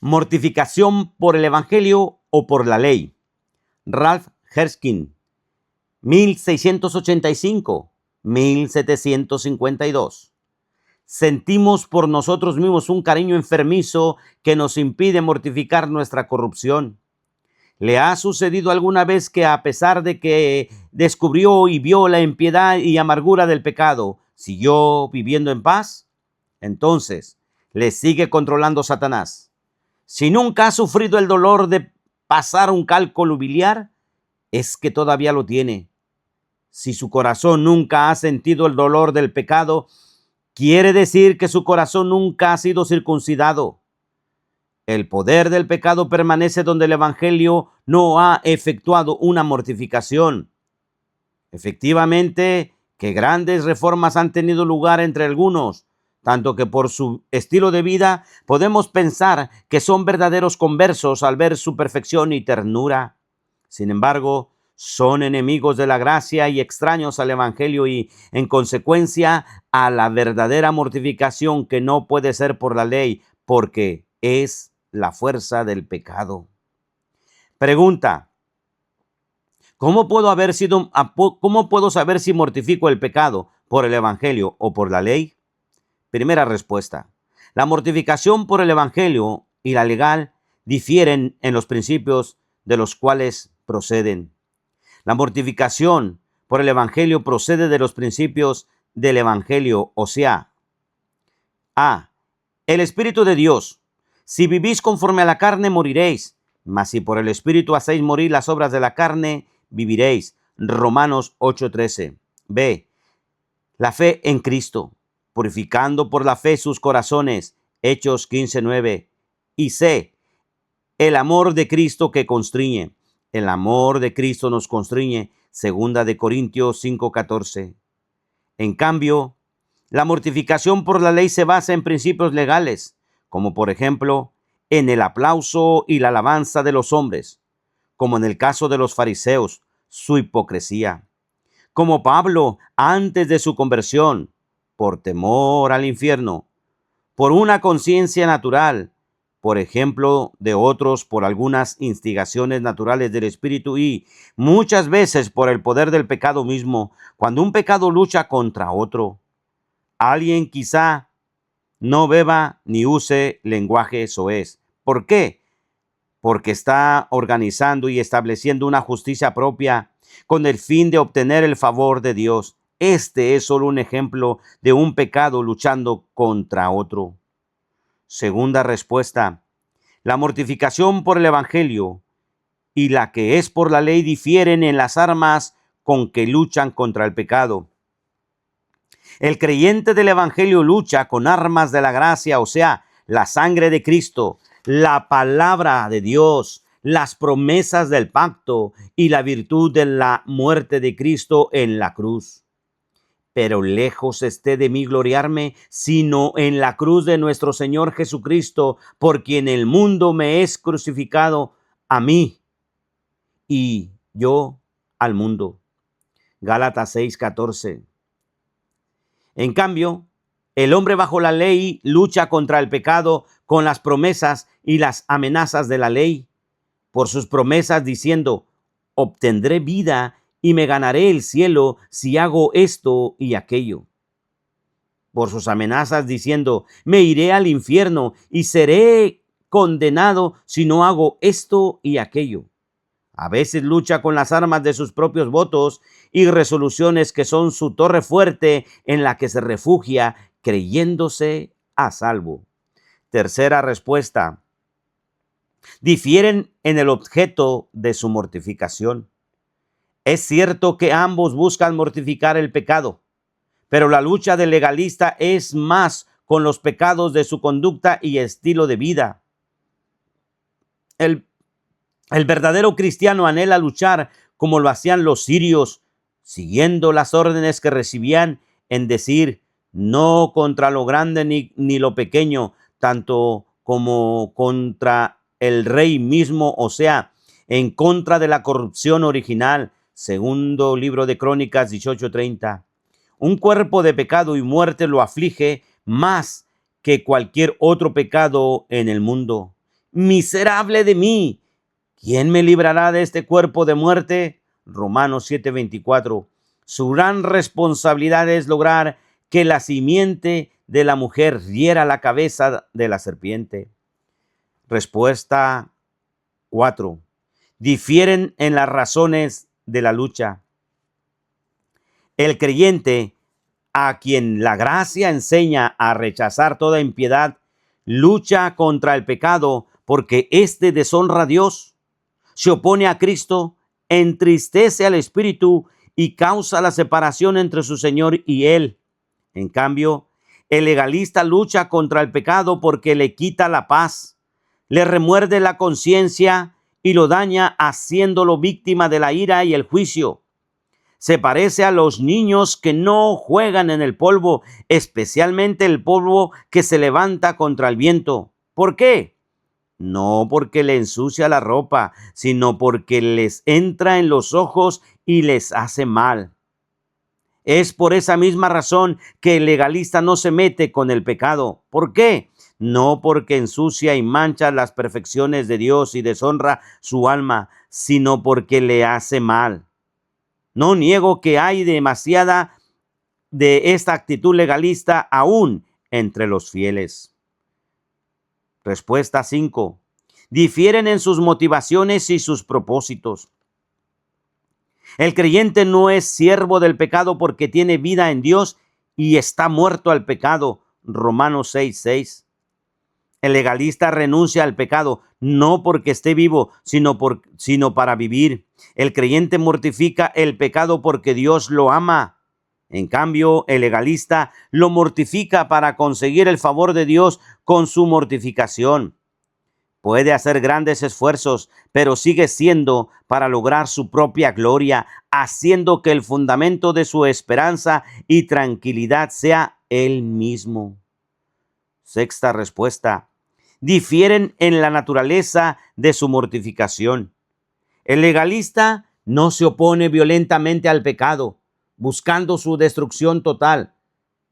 Mortificación por el Evangelio o por la ley. Ralph Hertzkin, 1685-1752. Sentimos por nosotros mismos un cariño enfermizo que nos impide mortificar nuestra corrupción. ¿Le ha sucedido alguna vez que, a pesar de que descubrió y vio la impiedad y amargura del pecado, siguió viviendo en paz? Entonces, le sigue controlando Satanás. Si nunca ha sufrido el dolor de pasar un cálculo biliar, es que todavía lo tiene. Si su corazón nunca ha sentido el dolor del pecado, quiere decir que su corazón nunca ha sido circuncidado. El poder del pecado permanece donde el Evangelio no ha efectuado una mortificación. Efectivamente, que grandes reformas han tenido lugar entre algunos, tanto que por su estilo de vida podemos pensar que son verdaderos conversos al ver su perfección y ternura. Sin embargo, son enemigos de la gracia y extraños al Evangelio y, en consecuencia, a la verdadera mortificación que no puede ser por la ley, porque es la fuerza del pecado. Pregunta: ¿Cómo puedo saber si mortifico el pecado por el Evangelio o por la ley? Primera respuesta: la mortificación por el Evangelio y la legal difieren en los principios de los cuales proceden. La mortificación por el Evangelio procede de los principios del Evangelio, o sea, A. El Espíritu de Dios. Si vivís conforme a la carne, moriréis, mas si por el Espíritu hacéis morir las obras de la carne, viviréis. Romanos 8:13. B. La fe en Cristo, purificando por la fe sus corazones. Hechos 15:9. Y C. El amor de Cristo que constriñe. El amor de Cristo nos constriñe. Segunda de Corintios 5:14. En cambio, la mortificación por la ley se basa en principios legales, como por ejemplo, en el aplauso y la alabanza de los hombres, como en el caso de los fariseos, su hipocresía. Como Pablo, antes de su conversión, por temor al infierno, por una conciencia natural, por ejemplo de otros, por algunas instigaciones naturales del espíritu y muchas veces por el poder del pecado mismo, cuando un pecado lucha contra otro. Alguien quizá no beba ni use lenguaje soez. ¿Por qué? Porque está organizando y estableciendo una justicia propia con el fin de obtener el favor de Dios. Este es solo un ejemplo de un pecado luchando contra otro. Segunda respuesta: la mortificación por el Evangelio y la que es por la ley difieren en las armas con que luchan contra el pecado. El creyente del Evangelio lucha con armas de la gracia, o sea, la sangre de Cristo, la palabra de Dios, las promesas del pacto y la virtud de la muerte de Cristo en la cruz. Pero lejos esté de mí gloriarme, sino en la cruz de nuestro Señor Jesucristo, por quien el mundo me es crucificado a mí y yo al mundo. Gálatas 6:14. En cambio, el hombre bajo la ley lucha contra el pecado con las promesas y las amenazas de la ley. Por sus promesas diciendo: obtendré vida y me ganaré el cielo si hago esto y aquello. Por sus amenazas diciendo: me iré al infierno y seré condenado si no hago esto y aquello. A veces lucha con las armas de sus propios votos y resoluciones que son su torre fuerte en la que se refugia creyéndose a salvo. Tercera respuesta: difieren en el objeto de su mortificación. Es cierto que ambos buscan mortificar el pecado, pero la lucha del legalista es más con los pecados de su conducta y estilo de vida. El verdadero cristiano anhela luchar como lo hacían los sirios, siguiendo las órdenes que recibían en decir: no contra lo grande ni lo pequeño, tanto como contra el rey mismo, o sea, en contra de la corrupción original. Segundo libro de Crónicas 18:30. Un cuerpo de pecado y muerte lo aflige más que cualquier otro pecado en el mundo. miserable de mí, ¿quién me librará de este cuerpo de muerte? Romanos 7:24. Su gran responsabilidad es lograr que la simiente de la mujer hiera la cabeza de la serpiente. Respuesta 4. Difieren en las razones de la lucha. El creyente, a quien la gracia enseña a rechazar toda impiedad, lucha contra el pecado porque éste deshonra a Dios, se opone a Cristo, entristece al Espíritu y causa la separación entre su Señor y él. En cambio, el legalista lucha contra el pecado porque le quita la paz, le remuerde la conciencia y lo daña haciéndolo víctima de la ira y el juicio. Se parece a los niños que no juegan en el polvo, especialmente el polvo que se levanta contra el viento. ¿Por qué? No porque le ensucia la ropa, sino porque les entra en los ojos y les hace mal. Es por esa misma razón que el legalista no se mete con el pecado. ¿Por qué? No porque ensucia y mancha las perfecciones de Dios y deshonra su alma, sino porque le hace mal. No niego que hay demasiada de esta actitud legalista aún entre los fieles. Respuesta 5. Difieren en sus motivaciones y sus propósitos. El creyente no es siervo del pecado porque tiene vida en Dios y está muerto al pecado. Romanos 6:6. El legalista renuncia al pecado no porque esté vivo, sino para vivir. El creyente mortifica el pecado porque Dios lo ama. En cambio, el legalista lo mortifica para conseguir el favor de Dios con su mortificación. Puede hacer grandes esfuerzos, pero sigue siendo para lograr su propia gloria, haciendo que el fundamento de su esperanza y tranquilidad sea Él mismo. Sexta respuesta. Difieren en la naturaleza de su mortificación. El legalista no se opone violentamente al pecado, buscando su destrucción total.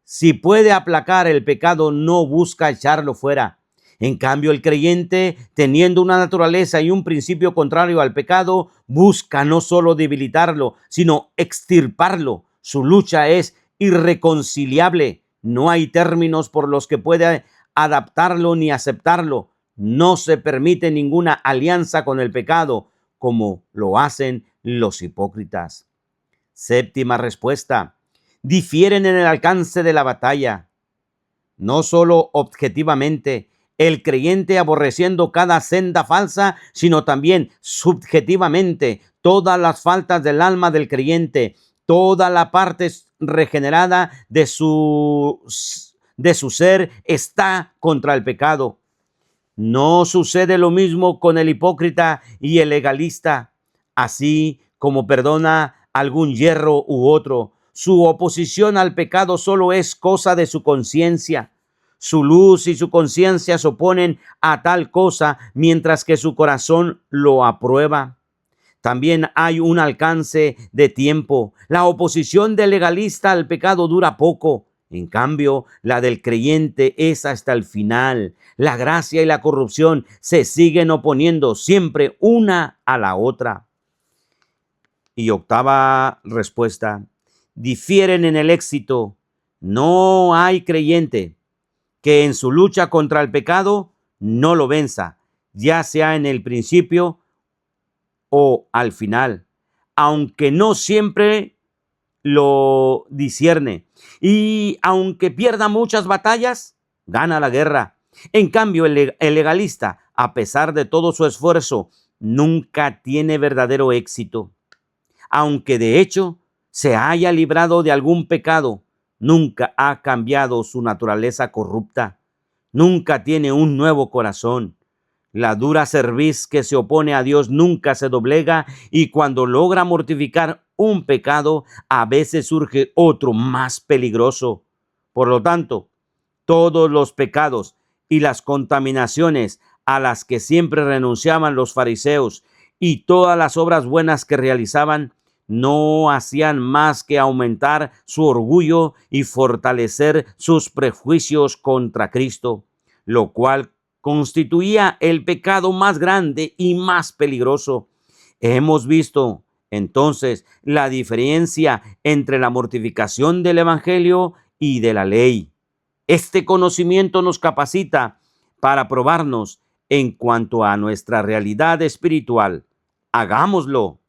Si puede aplacar el pecado, no busca echarlo fuera. En cambio, el creyente, teniendo una naturaleza y un principio contrario al pecado, busca no solo debilitarlo, sino extirparlo. Su lucha es irreconciliable. No hay términos por los que pueda adaptarlo ni aceptarlo. No se permite ninguna alianza con el pecado, como lo hacen los hipócritas. Séptima respuesta. Difieren en el alcance de la batalla. No solo objetivamente, el creyente aborreciendo cada senda falsa, sino también subjetivamente todas las faltas del alma del creyente, toda la parte regenerada de su ser está contra el pecado. No sucede lo mismo con el hipócrita y el legalista, así como perdona algún yerro u otro. Su oposición al pecado solo es cosa de su conciencia. Su luz y su conciencia se oponen a tal cosa, mientras que su corazón lo aprueba. También hay un alcance de tiempo. La oposición del legalista al pecado dura poco. En cambio, la del creyente es hasta el final. La gracia y la corrupción se siguen oponiendo siempre una a la otra. Y octava respuesta. Difieren en el éxito. No hay creyente que en su lucha contra el pecado no lo venza, ya sea en el principio o al final, aunque no siempre lo discierne. Y aunque pierda muchas batallas, gana la guerra. En cambio, el legalista, a pesar de todo su esfuerzo, nunca tiene verdadero éxito. Aunque de hecho se haya librado de algún pecado, nunca ha cambiado su naturaleza corrupta. Nunca tiene un nuevo corazón. La dura cerviz que se opone a Dios nunca se doblega, y cuando logra mortificar un pecado, a veces surge otro más peligroso. Por lo tanto, todos los pecados y las contaminaciones a las que siempre renunciaban los fariseos y todas las obras buenas que realizaban no hacían más que aumentar su orgullo y fortalecer sus prejuicios contra Cristo, lo cual constituía el pecado más grande y más peligroso. Hemos visto entonces la diferencia entre la mortificación del Evangelio y de la ley. Este conocimiento nos capacita para probarnos en cuanto a nuestra realidad espiritual. Hagámoslo